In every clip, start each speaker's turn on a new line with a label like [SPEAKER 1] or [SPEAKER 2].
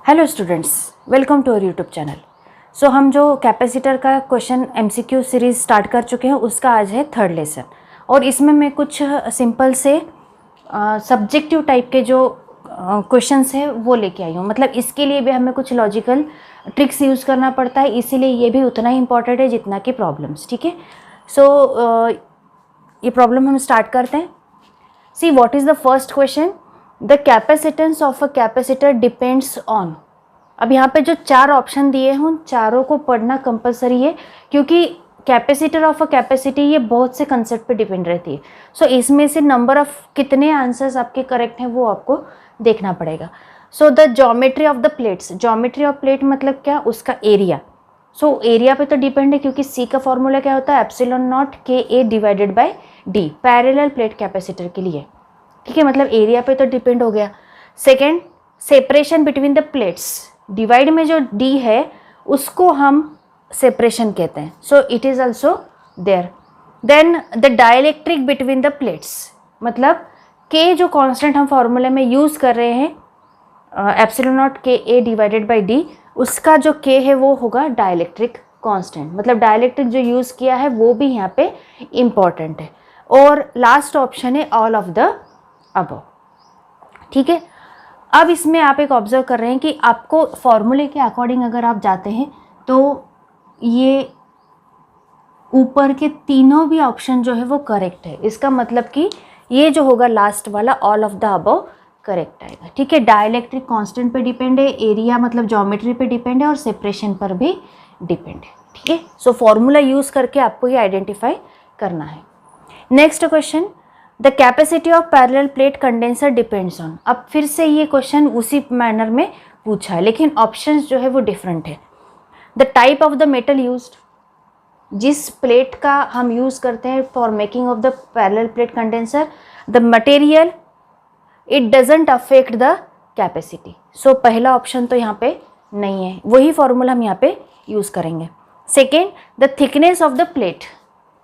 [SPEAKER 1] Hello students, welcome to our YouTube channel. So हम जो capacitor का क्वेश्चन एमसीक्यू सीरीज़ स्टार्ट कर चुके हैं, उसका आज है थर्ड लेसन। और इसमें मैं कुछ सिंपल से सब्जेक्टिव टाइप के जो क्वेश्चंस है वो लेके आई हूँ। मतलब इसके लिए भी हमें कुछ लॉजिकल ट्रिक्स यूज़ करना पड़ता है, इसीलिए ये भी उतना ही इम्पॉर्टेंट है जितना कि प्रॉब्लम्स। ठीक है, सो ये प्रॉब्लम हम स्टार्ट करते हैं। See what is the first question. The capacitance of a capacitor depends on. अब यहाँ पे जो चार ऑप्शन दिए हैं उन चारों को पढ़ना कंपलसरी है, क्योंकि कैपेसिटर ऑफ अ कैपेसिटी ये बहुत से कंसेप्ट पे डिपेंड रहती है। सो इसमें से नंबर ऑफ कितने आंसर्स आपके करेक्ट हैं वो आपको देखना पड़ेगा। So the geometry of the plates. Geometry of plate मतलब क्या, उसका एरिया। सो एरिया पे तो डिपेंड है, क्योंकि सी का फॉर्मूला क्या होता है, एप्सिलॉन नॉट के A divided by D, parallel plate capacitor के लिए। ठीक है, मतलब एरिया पे तो डिपेंड हो गया। Second, separation between the plates. Divide में जो डी है उसको हम सेपरेशन कहते हैं, so it is also there. Then the dielectric between the plates, मतलब के जो कांस्टेंट हम फॉर्मूले में यूज कर रहे हैं एप्सिलॉन नॉट के ए डिवाइडेड बाय डी, उसका जो के है वो होगा डाइलेक्ट्रिक कांस्टेंट। मतलब डाइलेक्ट्रिक जो यूज किया है वो भी यहाँ पे इंपॉर्टेंट है। और लास्ट ऑप्शन है ऑल ऑफ द अबव। ठीक है, अब इसमें आप एक ऑब्जर्व कर रहे हैं कि आपको फॉर्मूले के अकॉर्डिंग अगर आप जाते हैं तो ये ऊपर के तीनों भी ऑप्शन जो है वो करेक्ट है। इसका मतलब कि ये जो होगा लास्ट वाला all of the above correct आएगा। ठीक है, डाइलेक्ट्रिक कांस्टेंट पे डिपेंड है, एरिया मतलब ज्योमेट्री पे डिपेंड है, और सेपरेशन पर भी डिपेंड है। ठीक है, सो फॉर्मूला यूज करके आपको ये आइडेंटिफाई करना है। Next question, the capacity of parallel plate condenser depends on. अब फिर से ये क्वेश्चन उसी मैनर में पूछा है, लेकिन ऑप्शंस जो है वो डिफरेंट है। The type of the metal used, जिस प्लेट का हम यूज़ करते हैं for making of the parallel plate condenser. The material, it doesn't affect the capacity. So पहला ऑप्शन तो यहाँ पे नहीं है, वही फॉर्मूला हम यहाँ पे यूज़ करेंगे। Second, the thickness of the plate.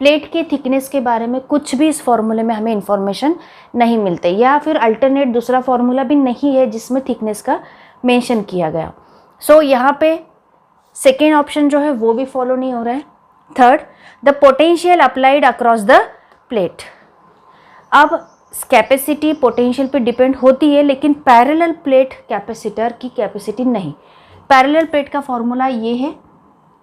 [SPEAKER 1] Plate के थिकनेस के बारे में कुछ भी इस फॉर्मूले में हमें इंफॉर्मेशन नहीं मिलते, या फिर अल्टरनेट दूसरा फॉर्मूला भी नहीं है जिसमें थिकनेस का मेंशन किया गया। सो यहाँ पे सेकेंड ऑप्शन जो है वो भी फॉलो नहीं हो रहा है। Third, the potential applied across the plate. अब कैपेसिटी पोटेंशियल पे डिपेंड होती है, लेकिन पैरेलल प्लेट कैपेसिटर की कैपेसिटी नहीं। पैरेलल प्लेट का फॉर्मूला ये है,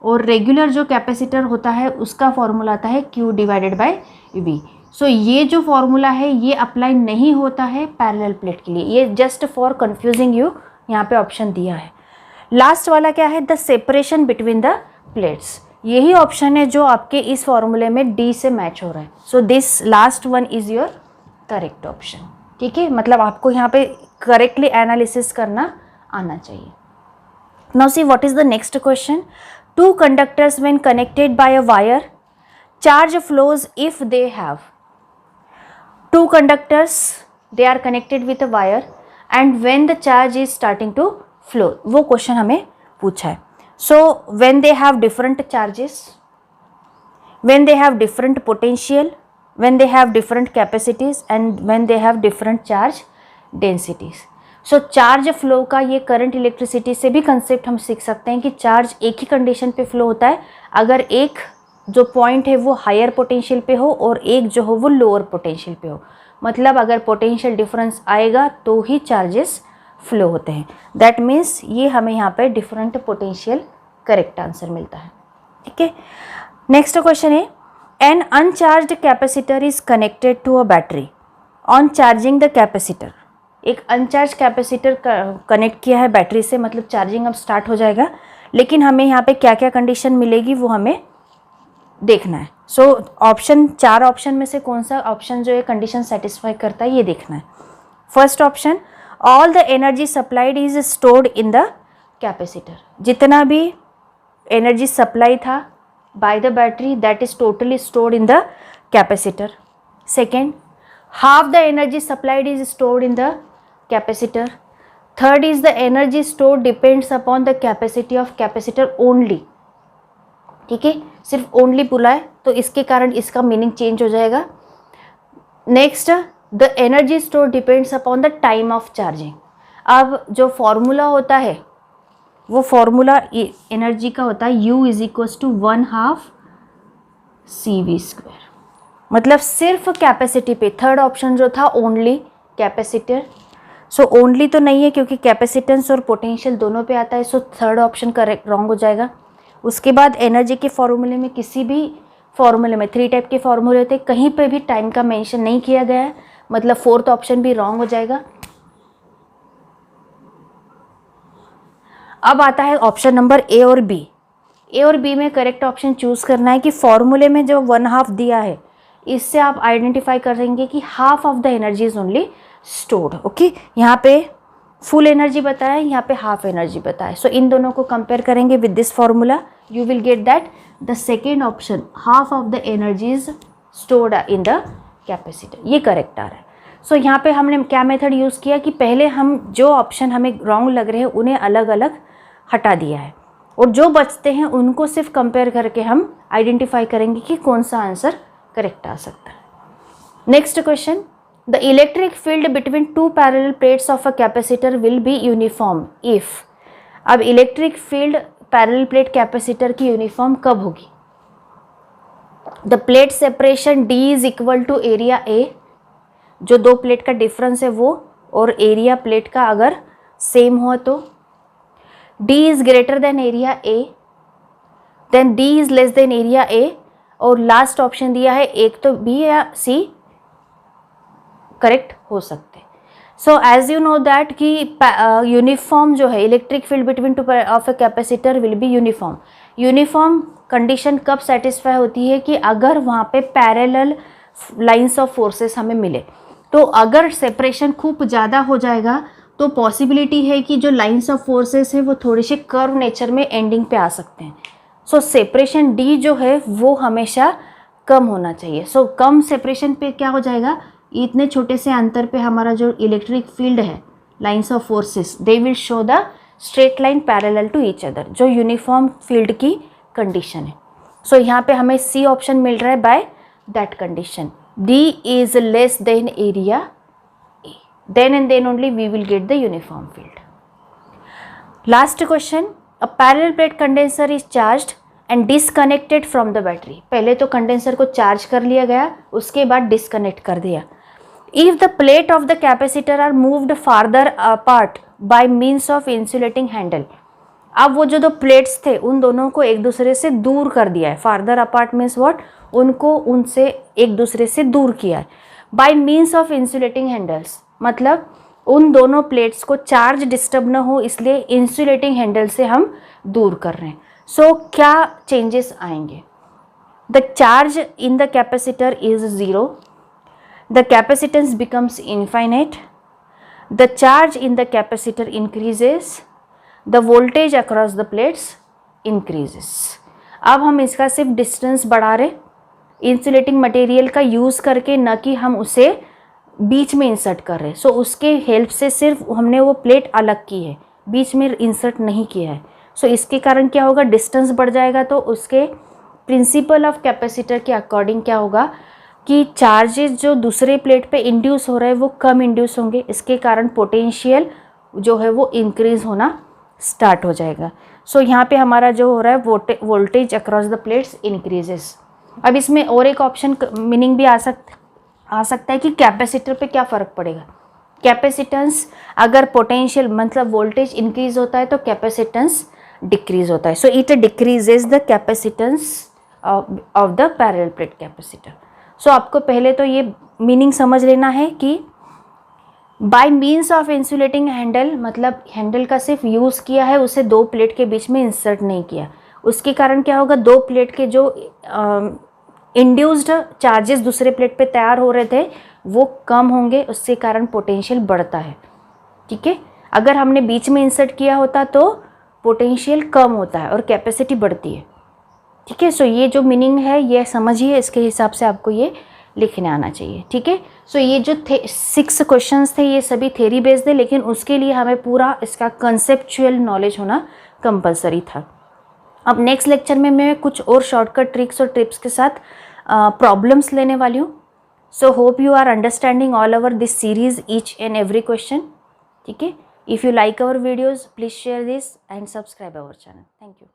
[SPEAKER 1] और रेगुलर जो कैपेसिटर होता है उसका फॉर्मूला आता है Q डिवाइडेड बाय V। सो ये जो फॉर्मूला है ये अप्लाई नहीं होता है पैरेलल प्लेट के लिए, ये जस्ट फॉर कंफ्यूजिंग यू यहाँ पे ऑप्शन दिया है। लास्ट वाला क्या है, the separation between the plates. यही ऑप्शन है जो आपके इस फॉर्मूले में D से मैच हो रहा है। So this last one is your correct option. ठीक है, मतलब आपको यहाँ पे करेक्टली एनालिसिस करना आना चाहिए। Now see what is the next question. Two conductors when connected by a wire, charge flows if they have. Two conductors, they are connected with a wire and when the charge is starting to flow, वो question हमें पूछा है। So when they have different charges, when they have different potential, when they have different capacities and when they have different charge densities. So charge flow का ये current electricity से भी concept हम सीख सकते हैं कि चार्ज एक ही कंडीशन पे फ्लो होता है अगर एक जो पॉइंट है वो हायर पोटेंशियल पे हो और एक जो हो वो लोअर पोटेंशियल पे हो। मतलब अगर पोटेंशियल डिफरेंस आएगा तो ही चार्जेस फ्लो होते हैं। दैट मीन्स ये हमें यहाँ पे डिफरेंट पोटेंशियल करेक्ट आंसर मिलता है। ठीक है, नेक्स्ट क्वेश्चन है, an uncharged capacitor is connected to a battery on charging the capacitor. एक अनचार्ज कैपेसिटर कनेक्ट किया है बैटरी से, मतलब चार्जिंग अब स्टार्ट हो जाएगा, लेकिन हमें यहाँ पे क्या क्या कंडीशन मिलेगी वो हमें देखना है। सो ऑप्शन, चार ऑप्शन में से कौन सा ऑप्शन जो है कंडीशन सेटिस्फाई करता है ये देखना है। First option, all the energy supplied is stored in the capacitor. जितना भी एनर्जी सप्लाई था by the battery that is totally stored in the capacitor. Second, half the energy supplied is stored in the capacitor. Third is the energy stored depends upon the capacity of capacitor only. ठीक है, सिर्फ only बोला है तो इसके कारण इसका meaning change हो जाएगा। Next, the energy store depends upon the time of charging. अब जो फॉर्मूला होता है वो फॉर्मूला एनर्जी का होता है U is equals to 1/2 CV²। मतलब सिर्फ कैपेसिटी पे, थर्ड ऑप्शन जो था ओनली कैपेसिटर, सो ओनली तो नहीं है क्योंकि कैपेसिटेंस और पोटेंशियल दोनों पे आता है, so third option correct wrong हो जाएगा। उसके बाद एनर्जी के फॉर्मूले में, किसी भी फॉर्मूले में 3 टाइप के फॉर्मूले होते हैं, कहीं पे भी टाइम का मेंशन नहीं किया गया है, मतलब फोर्थ ऑप्शन भी रॉन्ग हो जाएगा। अब आता है ऑप्शन नंबर ए और बी। ए और बी में करेक्ट ऑप्शन चूज करना है कि फॉर्मूले में जो 1/2 दिया है, इससे आप आइडेंटिफाई करेंगे कि half of the energy is only stored. Okay, यहाँ पे फुल एनर्जी बताया, यहाँ पे हाफ एनर्जी बताया। सो इन दोनों को कंपेयर करेंगे with this formula, you will get that the second option, half of the energy is stored in the capacitor, ये करेक्ट आ रहा है। सो यहाँ पे हमने क्या मेथड यूज़ किया कि पहले हम जो ऑप्शन हमें रॉन्ग लग रहे हैं उन्हें अलग अलग हटा दिया है, और जो बचते हैं उनको सिर्फ कंपेयर करके हम आइडेंटिफाई करेंगे कि कौन सा आंसर करेक्ट आ सकता है। Next question, the electric field between 2 parallel plates of a capacitor will be uniform if. अब electric field parallel plate capacitor की यूनिफॉर्म कब होगी? The plate separation D is equal to area A, जो दो plate का difference है वो, और एरिया प्लेट का अगर सेम हो तो D is greater than area A, then D is less than area A, और लास्ट ऑप्शन दिया है एक तो B या C करेक्ट हो सकते। So as you know that कि यूनिफॉर्म जो है electric field between two of a capacitor will be uniform. Uniform condition कब सेटिस्फाई होती है कि अगर वहाँ पे पैरेलल लाइंस ऑफ फोर्सेस हमें मिले। तो अगर सेपरेशन खूब ज़्यादा हो जाएगा तो पॉसिबिलिटी है कि जो लाइंस ऑफ फोर्सेस है वो थोड़ी सी कर्व नेचर में एंडिंग पे आ सकते हैं। सो सेपरेशन D जो है वो हमेशा कम होना चाहिए। सो कम सेपरेशन पे क्या हो जाएगा, इतने छोटे से अंतर पे हमारा जो इलेक्ट्रिक फील्ड है, lines of forces, they will show the straight line parallel to each other, जो यूनिफॉर्म फील्ड की कंडीशन है। सो यहाँ पे हमें C ऑप्शन मिल रहा है by that condition, D is less than area A, then and then only we will get the uniform field. Last question, a parallel plate condenser is charged and disconnected from the battery. पहले तो condenser को charge कर लिया गया, उसके बाद disconnect कर दिया। If the plate of the capacitor are moved farther apart by means of insulating handle, अब वो जो दो प्लेट्स थे उन दोनों को एक दूसरे से दूर कर दिया है। फार्दर अपार्ट मीन्स व्हाट, उनको उनसे एक दूसरे से दूर किया है। Bye means of insulating handles, मतलब उन दोनों प्लेट्स को चार्ज डिस्टर्ब न हो इसलिए इंसुलेटिंग हैंडल से हम दूर कर रहे हैं। सो क्या चेंजेस आएंगे? The charge in the capacitor is 0, the capacitance becomes infinite, the charge in the capacitor increases, the voltage across the plates increases. अब हम इसका सिर्फ डिस्टेंस बढ़ा रहे इंसुलेटिंग मटेरियल का यूज़ करके, न कि हम उसे बीच में इंसर्ट कर रहे। सो उसके हेल्प से सिर्फ हमने वो प्लेट अलग की है, बीच में इंसर्ट नहीं किया है। सो इसके कारण क्या होगा, डिस्टेंस बढ़ जाएगा। तो उसके प्रिंसिपल ऑफ कैपेसिटर के अकॉर्डिंग क्या होगा कि चार्जेस जो दूसरे प्लेट पे इंड्यूस हो रहे हैं वो कम इंड्यूस होंगे, इसके कारण पोटेंशियल जो है वो इंक्रीज होना स्टार्ट हो जाएगा। सो यहाँ पे हमारा जो हो रहा है voltage across the plates increases. अब इसमें और एक ऑप्शन मीनिंग भी आ सकता है कि कैपेसिटर पे क्या फ़र्क पड़ेगा। कैपेसिटेंस अगर पोटेंशियल मतलब वोल्टेज इंक्रीज होता है तो कैपेसिटेंस डिक्रीज होता है। So it decreases the capacitance of the parallel plate capacitor. So आपको पहले तो ये मीनिंग समझ लेना है कि by means of insulating handle, मतलब हैंडल का सिर्फ यूज़ किया है, उसे दो प्लेट के बीच में इंसर्ट नहीं किया। उसके कारण क्या होगा, दो प्लेट के जो इंड्यूस्ड चार्जेस दूसरे प्लेट पे तैयार हो रहे थे वो कम होंगे, उसके कारण पोटेंशियल बढ़ता है। ठीक है, अगर हमने बीच में इंसर्ट किया होता तो पोटेंशियल कम होता है और कैपेसिटी बढ़ती है। ठीक है, सो ये जो मीनिंग है ये समझिए, इसके हिसाब से आपको ये लिखने आना चाहिए। ठीक है, सो ये जो 6 क्वेश्चंस थे ये सभी थ्योरी बेस्ड थे, लेकिन उसके लिए हमें पूरा इसका कंसेप्चुअल नॉलेज होना कंपलसरी था। अब नेक्स्ट लेक्चर में मैं कुछ और शॉर्टकट ट्रिक्स और टिप्स के साथ प्रॉब्लम्स लेने वाली हूँ। So hope you are understanding all over this series each and every question. ठीक है, If you like our videos, please share this and subscribe our channel. Thank you.